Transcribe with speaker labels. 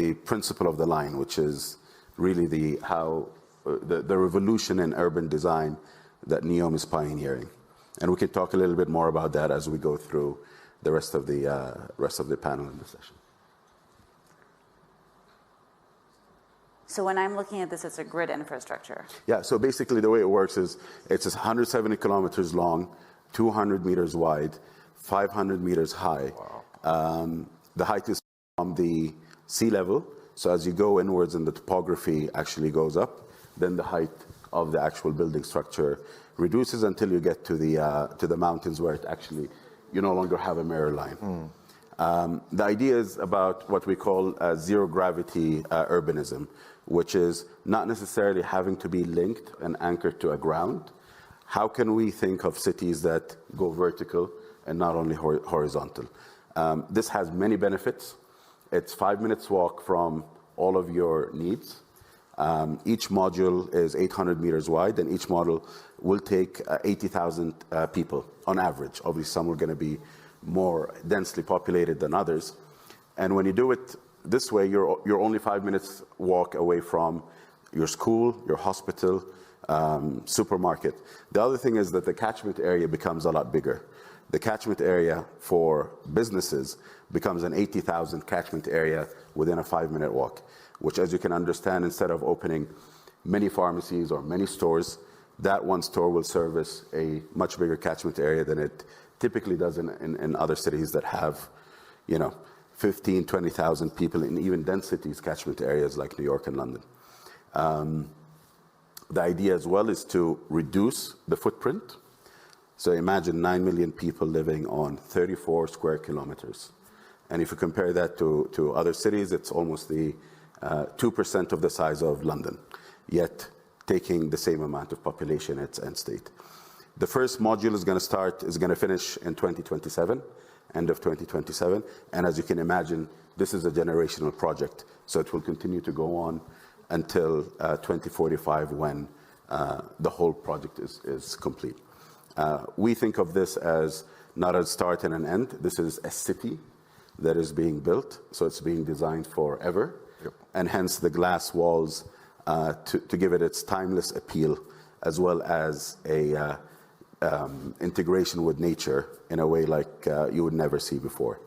Speaker 1: the principle of the line, which is really the revolution in urban design that NEOM is pioneering. And we can talk a little bit more about that as we go through the rest of the panel in the session.
Speaker 2: So when I'm looking at this, it's a grid infrastructure.
Speaker 1: Yeah, so basically the way it works is it's 170 kilometers long, 200 meters wide, 500 meters high.
Speaker 3: Wow.
Speaker 1: The height is from the sea level. So as you go inwards and the topography actually goes up, then the height of the actual building structure reduces until you get to the mountains where it actually, you no longer have a mirror line. The idea is about what we call zero gravity urbanism, which is not necessarily having to be linked and anchored to a ground. How can we think of cities that go vertical and not only horizontal? This has many benefits. It's 5 minutes walk from all of your needs. Each module is 800 meters wide, and each module will take 80,000 people on average. Obviously, some are going to be more densely populated than others. And when you do it this way, you're only 5 minutes walk away from your school, your hospital, supermarket. The other thing is that the catchment area becomes a lot bigger. The catchment area for businesses becomes an 80,000 catchment area within a 5 minute walk, which, as you can understand, instead of opening many pharmacies or many stores, that one store will service a much bigger catchment area than it typically does in other cities that have, 15, 20,000 people in even dense cities, catchment areas like New York and London. The idea as well is to reduce the footprint. So imagine 9 million people living on 34 square kilometers. And if you compare that to other cities, it's almost the 2% of the size of London, yet taking the same amount of population at end state. The first module is going to finish in 2027, end of 2027. And as you can imagine, this is a generational project. So it will continue to go on until 2045 when the whole project is complete. We think of this as not a start and an end. This is a city that is being built. So it's being designed forever.
Speaker 3: Yep.
Speaker 1: And hence the glass walls to give it its timeless appeal, as well as a integration with nature in a way like you would never see before.